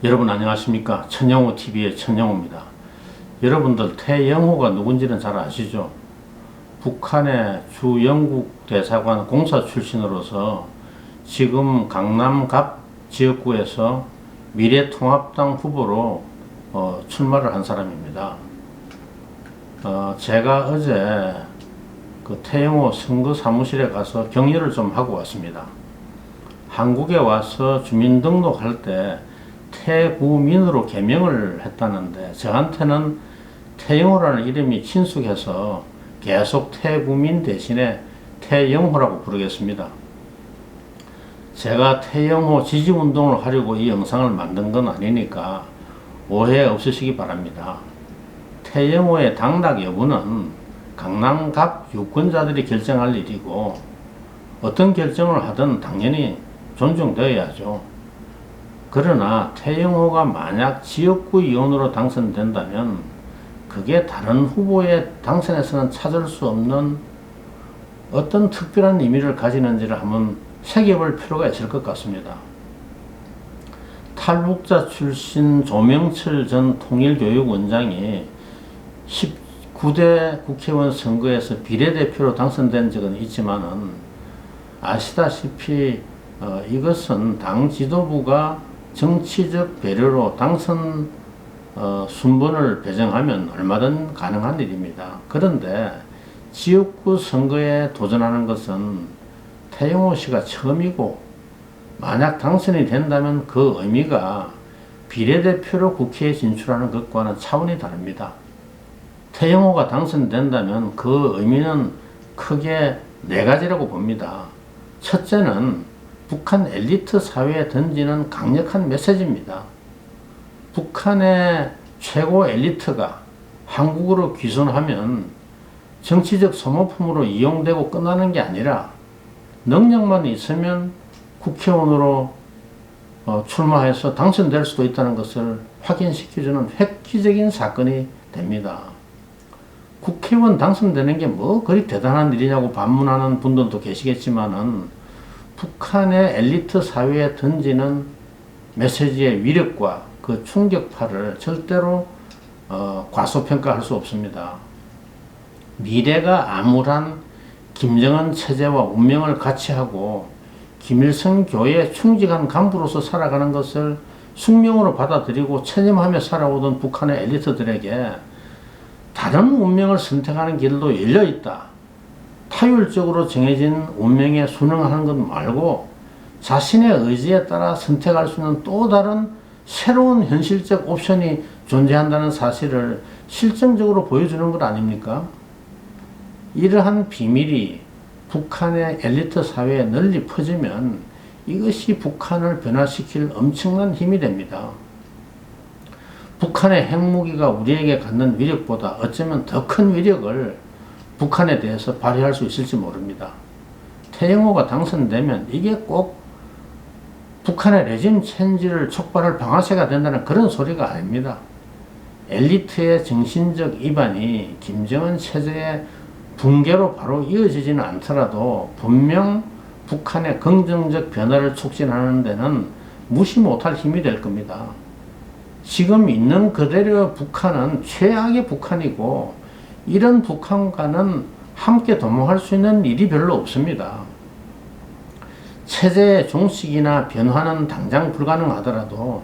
여러분 안녕하십니까? 천영호TV의 천영호입니다. 여러분들 태영호가 누군지는 잘 아시죠? 북한의 주 영국 대사관 공사 출신으로서 지금 강남 갑 지역구에서 미래통합당 후보로 출마를 한 사람입니다. 제가 어제 그 태영호 선거 사무실에 가서 격려를 좀 하고 왔습니다. 한국에 와서 주민등록할 때 태구민으로 개명을 했다는데 저한테는 태영호라는 이름이 친숙해서 계속 태구민 대신에 태영호라고 부르겠습니다. 제가 태영호 지지운동을 하려고 이 영상을 만든 건 아니니까 오해 없으시기 바랍니다. 태영호의 당락 여부는 강남 갑 유권자들이 결정할 일이고 어떤 결정을 하든 당연히 존중되어야죠. 그러나 태영호가 만약 지역구 의원으로 당선된다면 그게 다른 후보의 당선에서는 찾을 수 없는 어떤 특별한 의미를 가지는지를 한번 새겨볼 필요가 있을 것 같습니다. 탈북자 출신 조명철 전 통일교육원장이 19대 국회의원 선거에서 비례대표로 당선된 적은 있지만은 아시다시피 이것은 당 지도부가 정치적 배려로 당선 순번을 배정하면 얼마든 가능한 일입니다. 그런데 지역구 선거에 도전하는 것은 태영호 씨가 처음이고 만약 당선이 된다면 그 의미가 비례대표로 국회에 진출하는 것과는 차원이 다릅니다. 태영호가 당선된다면 그 의미는 크게 네 가지라고 봅니다. 첫째는 북한 엘리트 사회에 던지는 강력한 메시지입니다. 북한의 최고 엘리트가 한국으로 귀순하면 정치적 소모품으로 이용되고 끝나는 게 아니라 능력만 있으면 국회의원으로 출마해서 당선될 수도 있다는 것을 확인시켜주는 획기적인 사건이 됩니다. 국회의원 당선되는 게 뭐 그리 대단한 일이냐고 반문하는 분들도 계시겠지만은 북한의 엘리트 사회에 던지는 메시지의 위력과 그 충격파를 절대로 과소평가할 수 없습니다. 미래가 암울한 김정은 체제와 운명을 같이 하고 김일성 교회에 충직한 간부로서 살아가는 것을 숙명으로 받아들이고 체념하며 살아오던 북한의 엘리트들에게 다른 운명을 선택하는 길도 열려있다. 타율적으로 정해진 운명에 순응하는 것 말고 자신의 의지에 따라 선택할 수 있는 또 다른 새로운 현실적 옵션이 존재한다는 사실을 실증적으로 보여주는 것 아닙니까? 이러한 비밀이 북한의 엘리트 사회에 널리 퍼지면 이것이 북한을 변화시킬 엄청난 힘이 됩니다. 북한의 핵무기가 우리에게 갖는 위력보다 어쩌면 더 큰 위력을 북한에 대해서 발휘할 수 있을지 모릅니다. 태영호가 당선되면 이게 꼭 북한의 레짐 체인지를 촉발할 방아쇠가 된다는 그런 소리가 아닙니다. 엘리트의 정신적 이반이 김정은 체제의 붕괴로 바로 이어지지는 않더라도 분명 북한의 긍정적 변화를 촉진하는 데는 무시 못할 힘이 될 겁니다. 지금 있는 그대로 북한은 최악의 북한이고 이런 북한과는 함께 도모할 수 있는 일이 별로 없습니다. 체제의 종식이나 변화는 당장 불가능하더라도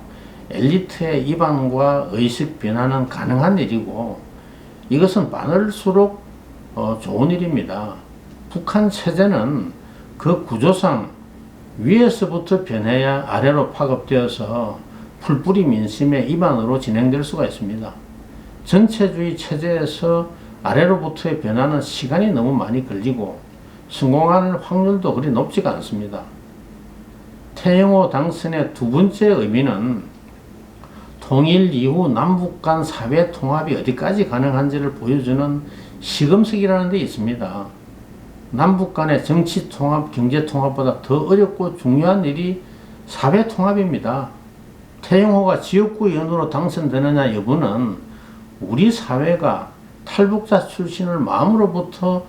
엘리트의 이반과 의식 변화는 가능한 일이고 이것은 많을수록 좋은 일입니다. 북한 체제는 그 구조상 위에서부터 변해야 아래로 파급되어서 풀뿌리 민심의 이반으로 진행될 수가 있습니다. 전체주의 체제에서 아래로부터의 변화는 시간이 너무 많이 걸리고 성공할 확률도 그리 높지가 않습니다. 태영호 당선의 두 번째 의미는 통일 이후 남북 간 사회 통합이 어디까지 가능한지를 보여주는 시금석이라는 데 있습니다. 남북 간의 정치 통합, 경제 통합보다 더 어렵고 중요한 일이 사회 통합입니다. 태영호가 지역구 의원으로 당선되느냐 여부는 우리 사회가 탈북자 출신을 마음으로부터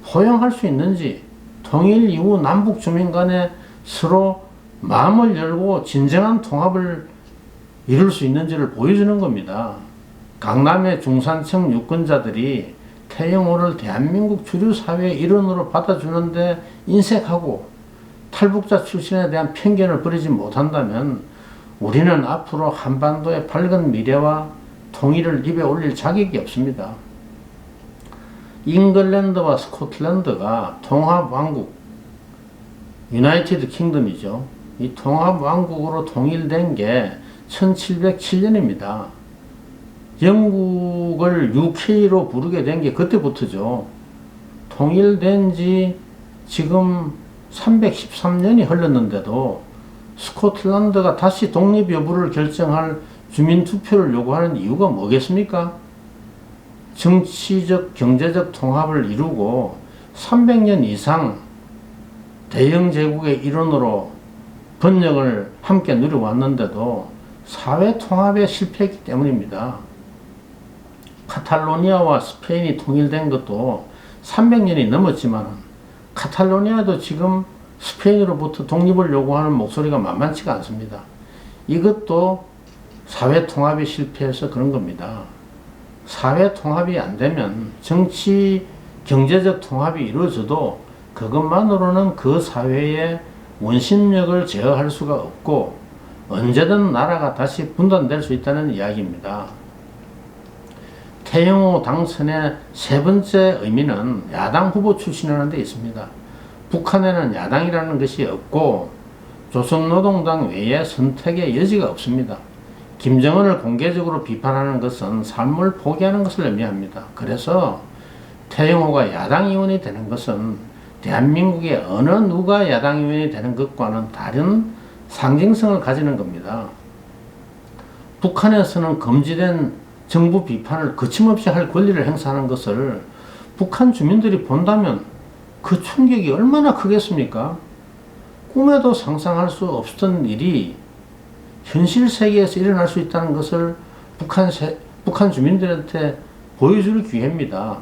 포용할 수 있는지 통일 이후 남북 주민 간에 서로 마음을 열고 진정한 통합을 이룰 수 있는지를 보여주는 겁니다. 강남의 중산층 유권자들이 태영호를 대한민국 주류 사회의 일원으로 받아주는데 인색하고 탈북자 출신에 대한 편견을 버리지 못한다면 우리는 앞으로 한반도의 밝은 미래와 통일을 입에 올릴 자격이 없습니다. 잉글랜드와 스코틀랜드가 통합왕국, 유나이티드 킹덤이죠. 이 통합왕국으로 통일된 게 1707년입니다. 영국을 UK로 부르게 된 게 그때부터죠. 통일된 지 지금 313년이 흘렀는데도 스코틀랜드가 다시 독립 여부를 결정할 주민투표를 요구하는 이유가 뭐겠습니까? 정치적, 경제적 통합을 이루고 300년 이상 대영 제국의 일원으로 번영을 함께 누려왔는데도 사회 통합에 실패했기 때문입니다. 카탈로니아와 스페인이 통일된 것도 300년이 넘었지만 카탈로니아도 지금 스페인으로부터 독립을 요구하는 목소리가 만만치가 않습니다. 이것도 사회 통합이 실패해서 그런 겁니다. 사회 통합이 안 되면 정치, 경제적 통합이 이루어져도 그것만으로는 그 사회의 원심력을 제어할 수가 없고 언제든 나라가 다시 분단될 수 있다는 이야기입니다. 태영호 당선의 세 번째 의미는 야당 후보 출신이라는 데 있습니다. 북한에는 야당이라는 것이 없고 조선노동당 외에 선택의 여지가 없습니다. 김정은을 공개적으로 비판하는 것은 삶을 포기하는 것을 의미합니다. 그래서 태영호가 야당 의원이 되는 것은 대한민국의 어느 누가 야당 의원이 되는 것과는 다른 상징성을 가지는 겁니다. 북한에서는 금지된 정부 비판을 거침없이 할 권리를 행사하는 것을 북한 주민들이 본다면 그 충격이 얼마나 크겠습니까? 꿈에도 상상할 수 없었던 일이 현실 세계에서 일어날 수 있다는 것을 북한 주민들한테 보여줄 기회입니다.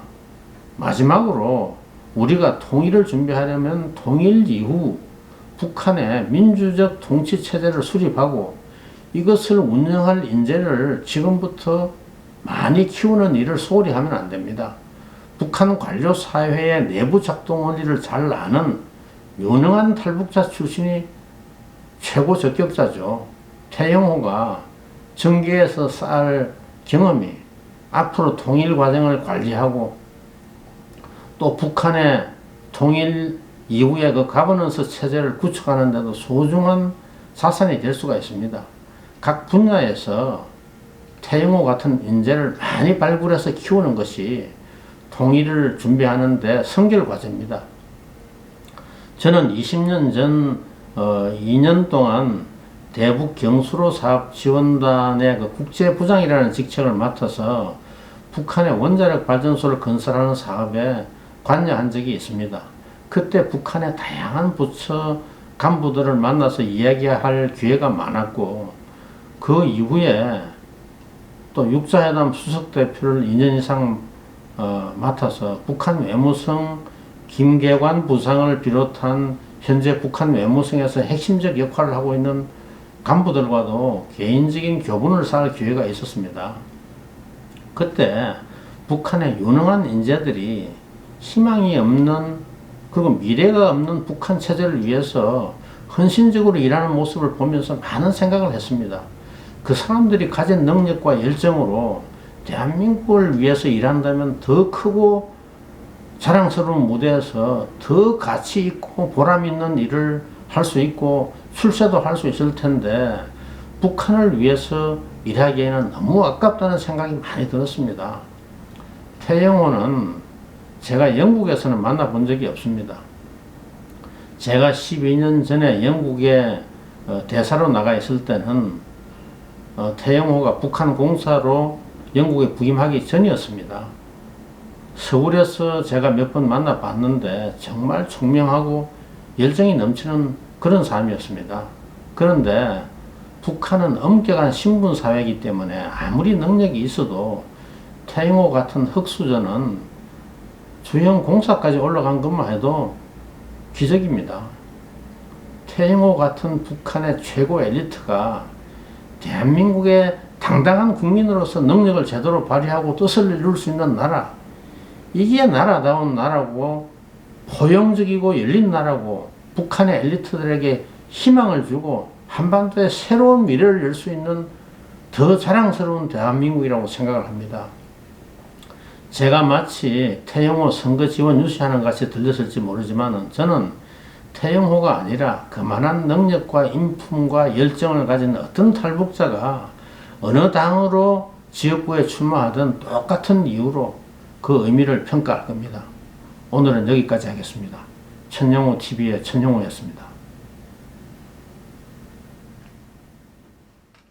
마지막으로 우리가 통일을 준비하려면 통일 이후 북한의 민주적 통치 체제를 수립하고 이것을 운영할 인재를 지금부터 많이 키우는 일을 소홀히 하면 안 됩니다. 북한 관료 사회의 내부 작동 원리를 잘 아는 유능한 탈북자 출신이 최고 적격자죠. 태영호가 정계에서 쌓을 경험이 앞으로 통일 과정을 관리하고 또 북한의 통일 이후에 그 가버넌스 체제를 구축하는 데도 소중한 자산이 될 수가 있습니다. 각 분야에서 태영호 같은 인재를 많이 발굴해서 키우는 것이 통일을 준비하는 데 선결 과제입니다. 저는 20년 전 2년 동안 대북 경수로 사업 지원단의 그 국제부장이라는 직책을 맡아서 북한의 원자력 발전소를 건설하는 사업에 관여한 적이 있습니다. 그때 북한의 다양한 부처 간부들을 만나서 이야기할 기회가 많았고 그 이후에 또 육자회담 수석대표를 2년 이상 맡아서 북한 외무성 김계관 부상을 비롯한 현재 북한 외무성에서 핵심적 역할을 하고 있는 간부들과도 개인적인 교분을 쌓을 기회가 있었습니다. 그때 북한의 유능한 인재들이 희망이 없는 그리고 미래가 없는 북한 체제를 위해서 헌신적으로 일하는 모습을 보면서 많은 생각을 했습니다. 그 사람들이 가진 능력과 열정으로 대한민국을 위해서 일한다면 더 크고 자랑스러운 무대에서 더 가치 있고 보람 있는 일을 할 수 있고 출세도 할 수 있을 텐데 북한을 위해서 일하기에는 너무 아깝다는 생각이 많이 들었습니다. 태영호는 제가 영국에서는 만나본 적이 없습니다. 제가 12년 전에 영국에 대사로 나가 있을 때는 태영호가 북한 공사로 영국에 부임하기 전이었습니다. 서울에서 제가 몇 번 만나봤는데 정말 총명하고 열정이 넘치는 그런 사람이었습니다. 그런데 북한은 엄격한 신분사회이기 때문에 아무리 능력이 있어도 태영호 같은 흑수저는 주형 공사까지 올라간 것만 해도 기적입니다. 태영호 같은 북한의 최고 엘리트가 대한민국의 당당한 국민으로서 능력을 제대로 발휘하고 뜻을 이룰 수 있는 나라, 이게 나라다운 나라고 포용적이고 열린 나라고 북한의 엘리트들에게 희망을 주고 한반도에 새로운 미래를 열 수 있는 더 자랑스러운 대한민국이라고 생각을 합니다. 제가 마치 태영호 선거 지원 유세하는 것 같이 들렸을지 모르지만 저는 태영호가 아니라 그만한 능력과 인품과 열정을 가진 어떤 탈북자가 어느 당으로 지역구에 출마하든 똑같은 이유로 그 의미를 평가할 겁니다. 오늘은 여기까지 하겠습니다. 천영호 TV의 천영호였습니다.